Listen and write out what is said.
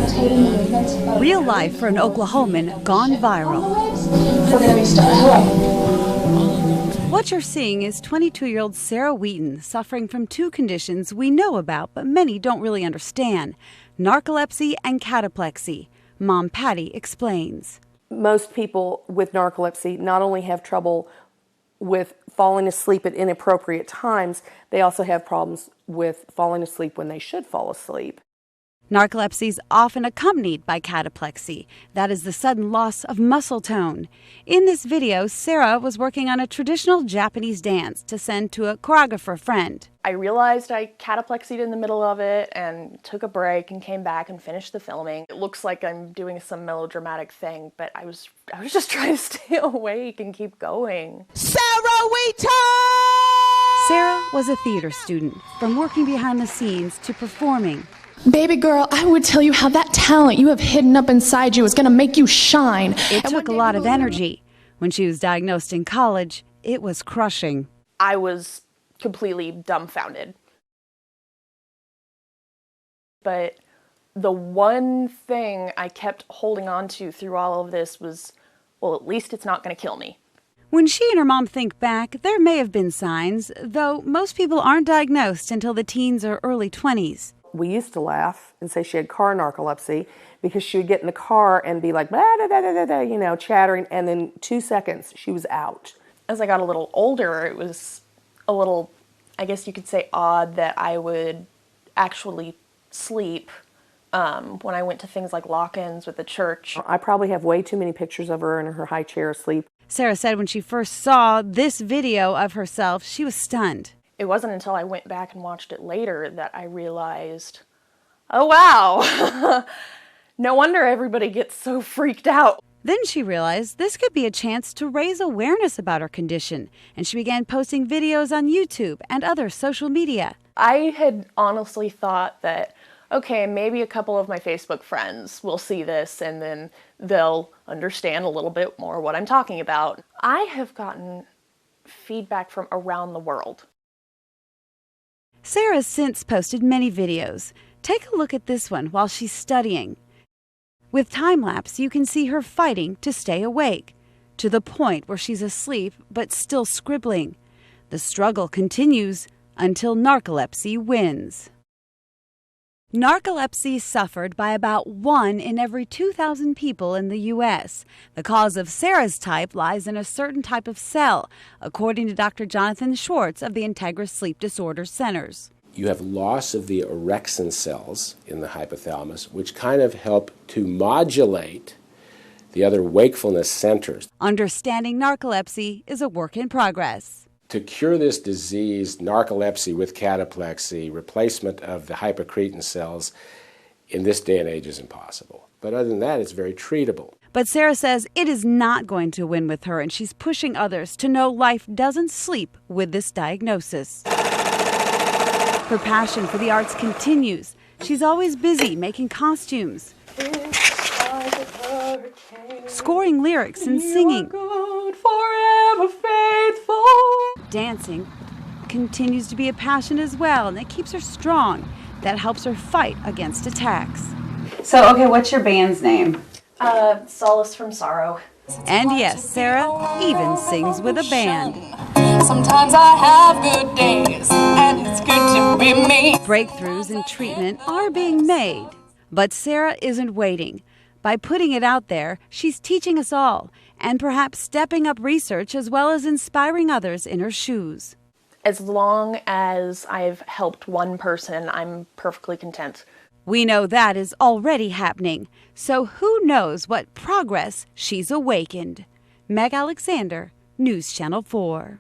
Real life for an Oklahoman gone viral. We're going to be starting. Hello. What you're seeing is 22-year-old Sarah Wheaton suffering from two conditions we know about but many don't really understand: narcolepsy and cataplexy. Mom Patty explains. Most people with narcolepsy not only have trouble with falling asleep at inappropriate times, they also have problems with falling asleep when they should fall asleep. Narcolepsy is often accompanied by cataplexy. That is the sudden loss of muscle tone. In this video, Sarah was working on a traditional Japanese dance to send to a choreographer friend. I realized I cataplexied in the middle of it and took a break and came back and finished the filming. It looks like I'm doing some melodramatic thing, but I was just trying to stay awake and keep going. Sarah Wheaton! Sarah was a theater student, from working behind the scenes to performing. Baby girl, I would tell you how that talent you have hidden up inside you is going to make you shine. It took a lot of energy. When she was diagnosed in college, it was crushing. I was completely dumbfounded. But the one thing I kept holding on to through all of this was, well, at least it's not going to kill me. When she and her mom think back, there may have been signs, though most people aren't diagnosed until the teens or early 20s. We used to laugh and say she had car narcolepsy because she would get in the car and be like, blah, da, da, da, da, da, you know, chattering, and in 2 seconds she was out. As I got a little older, it was a little, I guess you could say, odd that I would actually sleep when I went to things like lock-ins with the church. I probably have way too many pictures of her in her high chair asleep. Sarah said when she first saw this video of herself, she was stunned. It wasn't until I went back and watched it later that I realized, oh wow, no wonder everybody gets so freaked out. Then she realized this could be a chance to raise awareness about her condition, and she began posting videos on YouTube and other social media. I had honestly thought that, okay, maybe a couple of my Facebook friends will see this and then they'll understand a little bit more what I'm talking about. I have gotten feedback from around the world. Sarah has since posted many videos. Take a look at this one while she's studying. With time-lapse, you can see her fighting to stay awake, to the point where she's asleep but still scribbling. The struggle continues until narcolepsy wins. Narcolepsy is suffered by about 1 in every 2,000 people in the U.S. The cause of Sarah's type lies in a certain type of cell, according to Dr. Jonathan Schwartz of the Integra Sleep Disorder Centers. You have loss of the orexin cells in the hypothalamus, which kind of help to modulate the other wakefulness centers. Understanding narcolepsy is a work in progress. To cure this disease, narcolepsy with cataplexy, replacement of the hypocretin cells in this day and age is impossible. But other than that, it's very treatable. But Sarah says it is not going to win with her, and she's pushing others to know life doesn't sleep with this diagnosis. Her passion for the arts continues. She's always busy making costumes, scoring lyrics and singing. Forever faithful. Dancing continues to be a passion as well, and it keeps her strong. That helps her fight against attacks. So, okay, what's your band's name? Solace from Sorrow. And yes, Sarah even sings with a band. Sometimes I have good days, and it's good to be me. Breakthroughs in treatment are being made, but Sarah isn't waiting. By putting it out there, she's teaching us all, and perhaps stepping up research as well as inspiring others in her shoes. As long as I've helped one person, I'm perfectly content. We know that is already happening, so who knows what progress she's awakened. Meg Alexander, News Channel 4.